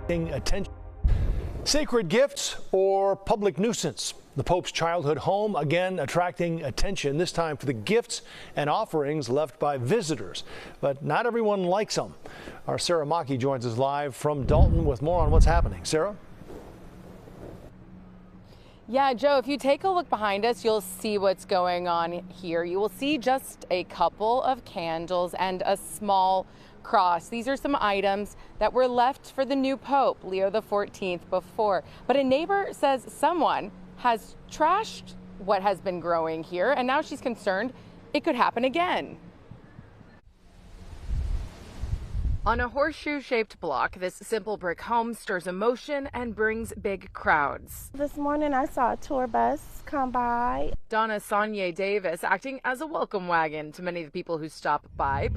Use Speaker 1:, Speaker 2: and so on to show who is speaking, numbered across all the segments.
Speaker 1: Attention. Sacred gifts or public nuisance? The Pope's childhood home again attracting attention, this time for the gifts and offerings left by visitors. But not everyone likes them. Our Sarah Maki joins us live from Dolton with more on what's happening. Sarah?
Speaker 2: Yeah, Joe, if you take a look behind us, you'll see what's going on here. You will see just a couple of candles and a small cross. These are some items that were left for the new Pope, Leo XIV, before. But a neighbor says someone has trashed what has been growing here, and now she's concerned it could happen again. On a horseshoe-shaped block, this simple brick home stirs emotion and brings big crowds.
Speaker 3: This morning I saw a tour bus come by.
Speaker 2: Donna Sonye Davis acting as a welcome wagon to many of the people who stop by,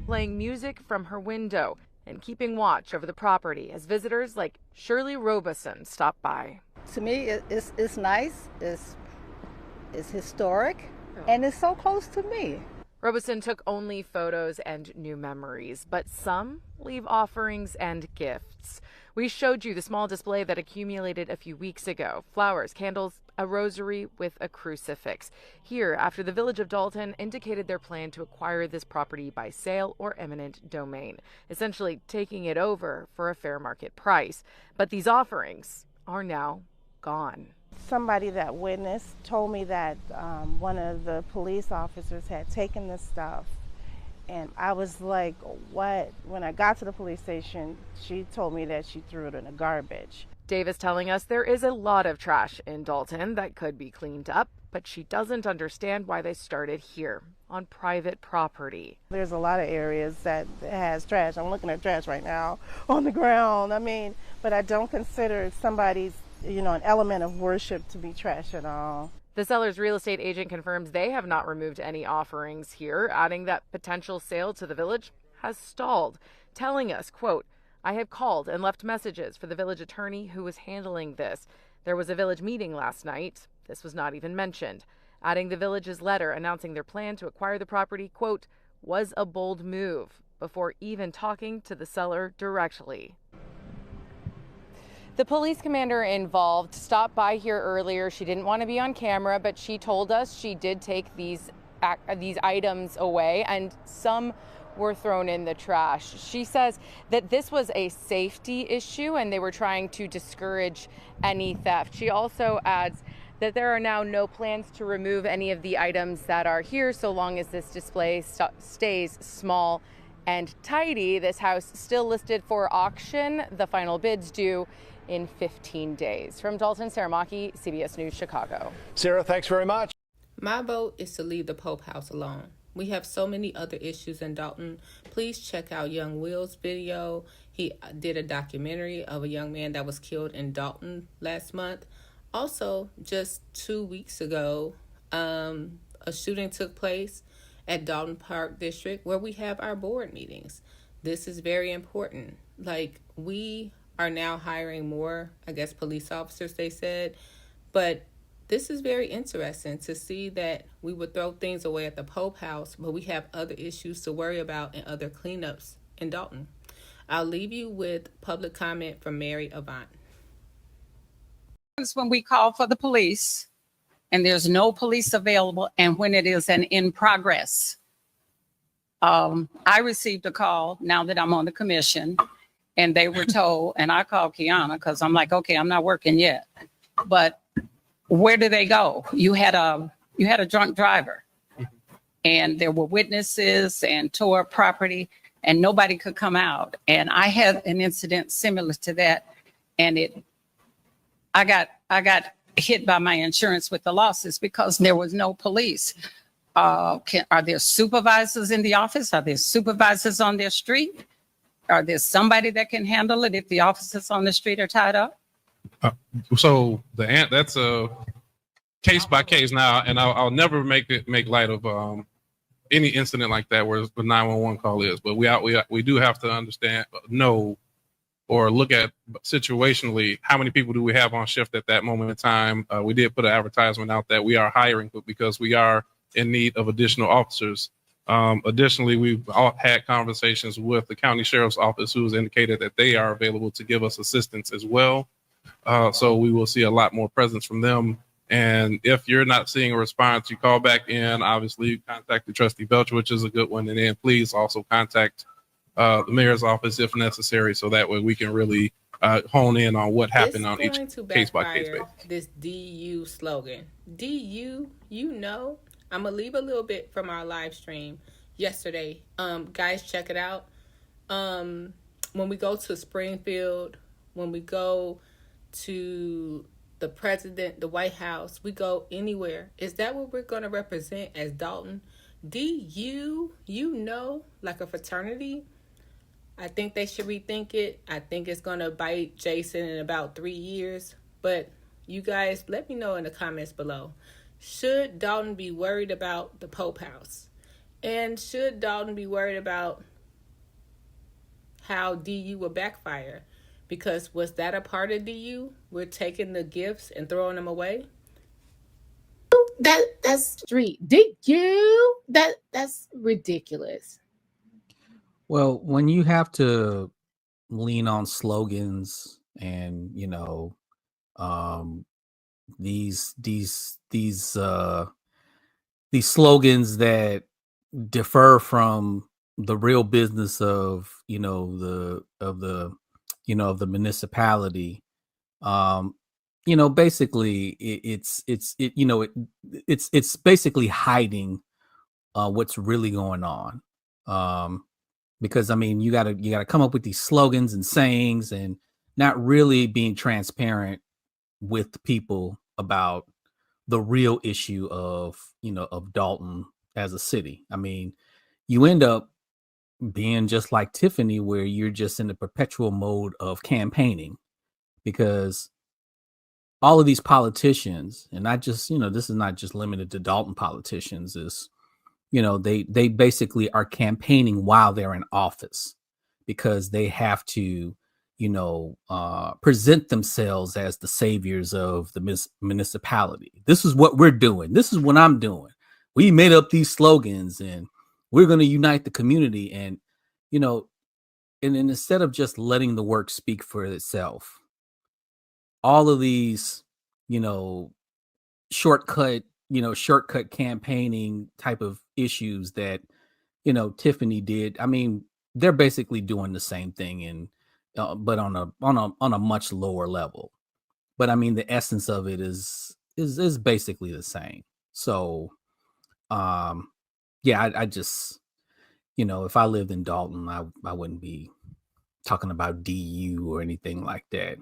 Speaker 2: playing music from her window and keeping watch over the property as visitors like Shirley Robeson stop by.
Speaker 4: To me, it's nice, it's historic, and it's so close to me.
Speaker 2: Robeson took only photos and new memories, but some leave offerings and gifts. We showed you the small display that accumulated a few weeks ago. Flowers, candles, a rosary with a crucifix. Here, after the village of Dolton indicated their plan to acquire this property by sale or eminent domain, essentially taking it over for a fair market price. But these offerings are now gone.
Speaker 3: Somebody that witnessed told me that one of the police officers had taken this stuff, and I was like, what? When I got to the police station, she told me that she threw it in the garbage.
Speaker 2: Davis telling us there is a lot of trash in Dolton that could be cleaned up, but she doesn't understand why they started here on private property.
Speaker 3: There's a lot of areas that has trash. I'm looking at trash right now on the ground. I mean, but I don't consider somebody's, an element of worship to be trash at all.
Speaker 2: The seller's real estate agent confirms they have not removed any offerings here, adding that potential sale to the village has stalled, telling us, quote, I have called and left messages for the village attorney who was handling this. There was a village meeting last night. This was not even mentioned. Adding the village's letter announcing their plan to acquire the property, quote, was a bold move before even talking to the seller directly. The police commander involved stopped by here earlier. She didn't want to be on camera, but she told us she did take these items away, and some were thrown in the trash. She says that this was a safety issue and they were trying to discourage any theft. She also adds that there are now no plans to remove any of the items that are here so long as this display stays small and tidy. This house still listed for auction. The final bids due in 15 days. From Dolton, Sarah Maki, CBS News, Chicago.
Speaker 1: Sarah, thanks very much.
Speaker 5: My vote is to leave the Pope House alone. We have so many other issues in Dolton. Please check out Young Will's video. He did a documentary of a young man that was killed in Dolton last month. Also, just 2 weeks ago, a shooting took place at Dolton Park District where we have our board meetings. This is very important. We are now hiring more, police officers, they said. But this is very interesting to see that we would throw things away at the Pope House, but we have other issues to worry about and other cleanups in Dolton. I'll leave you with public comment from Mary Avant.
Speaker 6: When we call for the police and there's no police available, and when it is an in progress. I received a call now that I'm on the commission, and they were told, and I called Kiana because I'm like, okay, I'm not working yet. But where do they go? You had a drunk driver, and there were witnesses and tore up property, and nobody could come out. And I had an incident similar to that, and I got hit by my insurance with the losses because there was no police. Are there supervisors in the office? Are there supervisors on their street? Are there somebody that can handle it if the officers on the street are tied up?
Speaker 7: So that's a case by case now, and I'll never make light of any incident like that where the 911 call is. But we do have to know or look at situationally how many people do we have on shift at that moment in time. We did put an advertisement out that we are hiring, but because we are in need of additional officers, Additionally, we've all had conversations with the county sheriff's office, who has indicated that they are available to give us assistance as well. So we will see a lot more presence from them. And if you're not seeing a response, you call back in. Obviously, you contact the trustee Belcher, which is a good one. And then please also contact the mayor's office if necessary, so that way we can really hone in on what happened on each case by case basis.
Speaker 5: This DU slogan. DU, you know, I'm gonna leave a little bit from our live stream yesterday. Guys, check it out. When we go to Springfield, when we go to the president, the White House, we go anywhere. Is that what we're gonna represent as Dolton? DU, you know, like a fraternity? I think they should rethink it. I think it's gonna bite Jason in about 3 years. But you guys, let me know in the comments below. Should Dolton be worried about the Pope House? And should Dolton be worried about how DU will backfire? Because was that a part of DU? We're taking the gifts and throwing them away? That's street. DU? That's ridiculous.
Speaker 8: Well, when you have to lean on slogans and, you know, these slogans that differ from the real business of, you know, the municipality, you know, basically it's basically hiding what's really going on. Because I mean, you gotta come up with these slogans and sayings and not really being transparent with the people about the real issue of, you know, of Dolton as a city. I mean, you end up being just like Tiffany, where you're just in the perpetual mode of campaigning, because all of these politicians, and not just, you know, this is not just limited to Dolton politicians, is, you know, they basically are campaigning while they're in office, because they have to, you know, present themselves as the saviors of the municipality. This is what we're doing. This is what I'm doing. We made up these slogans and we're going to unite the community. And, you know, and instead of just letting the work speak for itself, all of these, you know, shortcut campaigning type of issues that, you know, Tiffany did. I mean, they're basically doing the same thing, and but on a much lower level. But I mean, the essence of it is basically the same. So, yeah, I just, you know, if I lived in Dolton, I wouldn't be talking about DU or anything like that.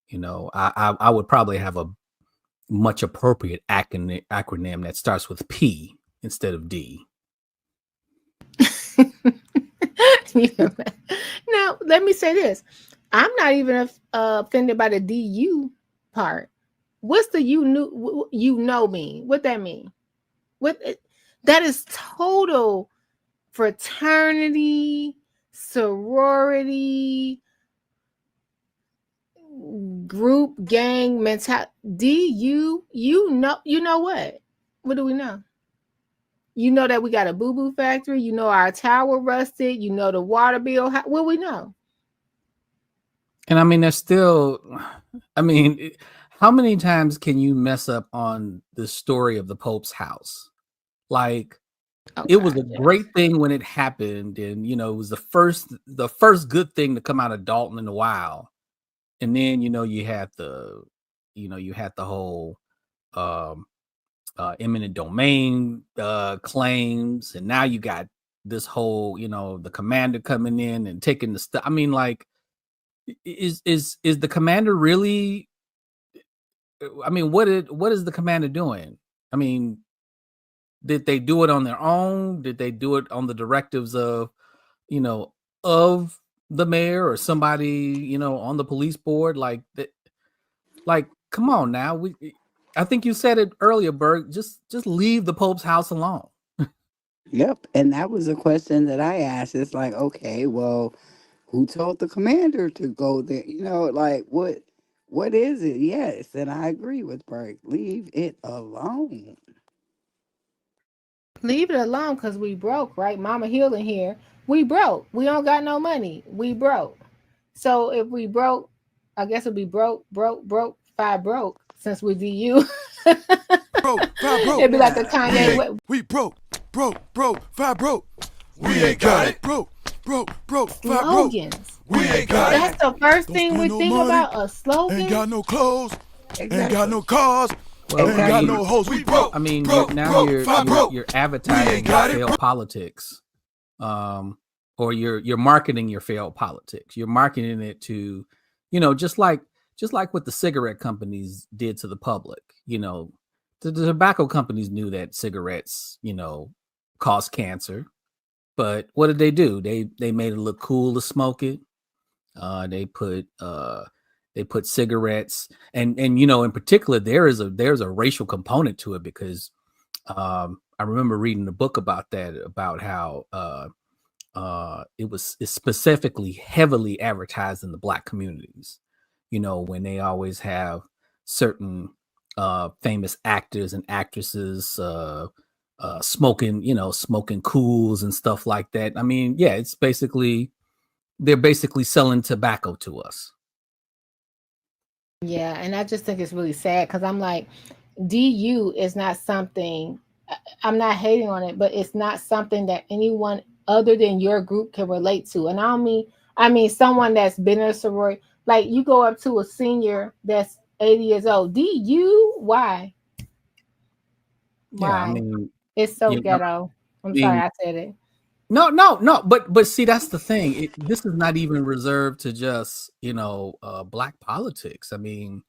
Speaker 8: You know, I would probably have a much appropriate acronym that starts with P instead of D.
Speaker 5: Now, let me say this. I'm not even offended by the DU part. What's the you know mean? What that mean? That is total fraternity, sorority, group, gang mentality. You know what? What do we know? You know that we got a boo-boo factory. You know our tower rusted. You know the water bill. What we know?
Speaker 8: And I mean, there's still, I mean, how many times can you mess up on the story of the Pope's house? Like, it was a great thing when it happened, and, you know, it was the first good thing to come out of Dolton in a while. And then, you know, you had the whole eminent domain claims, and now you got this whole, you know, the commander coming in and taking the stuff. I mean, like, is the commander really? I mean, what is the commander doing? I mean, did they do it on their own? Did they do it on the directives of, you know, of the mayor or somebody, you know, on the police board? Like, come on now. I think you said it earlier, Berg. Just leave the Pope's house alone.
Speaker 9: Yep. And that was a question that I asked. It's like, okay, well, who told the commander to go there? You know, like, what is it? Yes. And I agree with Berg. Leave it alone.
Speaker 10: leave it alone because we broke, right? Mama Hill in here. We broke. We don't got no money. We broke. So if we broke, I guess it'd be broke, five broke since we DU.
Speaker 11: Broke, five broke.
Speaker 10: It'd be like the Kanye.
Speaker 11: We broke, five broke. We ain't got it. Broke, five broke. We ain't got it.
Speaker 10: That's the first thing we think about, a slogan.
Speaker 11: Ain't got no clothes. Ain't got no cars.
Speaker 8: Well,
Speaker 11: ain't got no hoes. We broke.
Speaker 8: I mean,
Speaker 11: broke,
Speaker 8: now
Speaker 11: broke,
Speaker 8: you're advertising your failed politics, or you're marketing your failed politics. You're marketing it to, just like what the cigarette companies did to the public. The tobacco companies knew that cigarettes, cause cancer, but what did they do? They made it look cool to smoke it. They put cigarettes and in particular there's a racial component to it because I remember reading a book about that, about how it's specifically heavily advertised in the Black communities, when they always have certain famous actors and actresses smoking cools and stuff like that. I mean, yeah, they're basically selling tobacco to us.
Speaker 10: Yeah, and I just think it's really sad because I'm like, DU is not something, I'm not hating on it, but it's not something that anyone other than your group can relate to. And I mean someone that's been in a sorority, like you go up to a senior that's 80 years old, DU, why?
Speaker 8: Yeah, I mean,
Speaker 10: it's so ghetto. I'm sorry I said it.
Speaker 8: No, but see, that's the thing. This is not even reserved to just Black politics. I mean,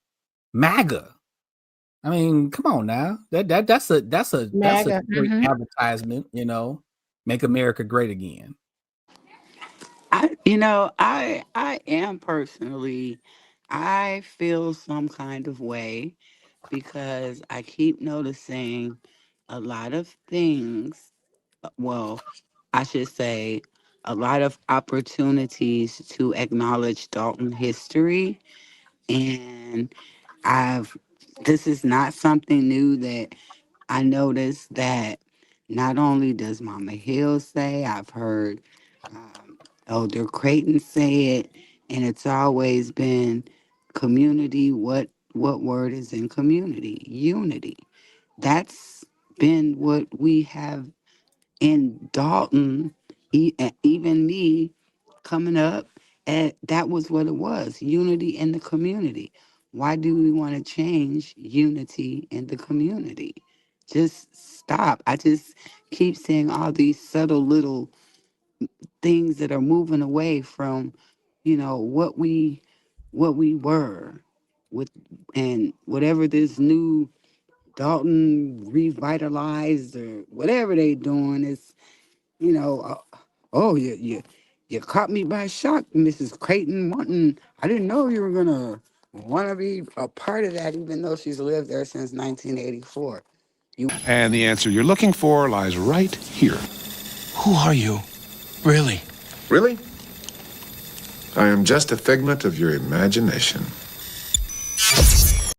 Speaker 8: MAGA. I mean, come on now. That's a great advertisement. Make America great again.
Speaker 9: I am personally, I feel some kind of way because I keep noticing a lot of things. Well, I should say a lot of opportunities to acknowledge Dolton history. And this is not something new that I noticed that not only does Mama Hill say, I've heard Elder Creighton say it, and it's always been community. What word is in community? Unity. That's been what we have in Dolton, even me coming up, and that was what it was, unity in the community. Why do we want to change unity in the community? Just stop. I just keep seeing all these subtle little things that are moving away from, what we were with, and whatever this new Dolton revitalized or whatever they doing is, you caught me by shock, Mrs. Creighton. I didn't know you were gonna want to be a part of that, even though she's lived there since 1984.
Speaker 12: And the answer you're looking for lies right here.
Speaker 13: Who are you? Really?
Speaker 14: Really? I am just a figment of your imagination.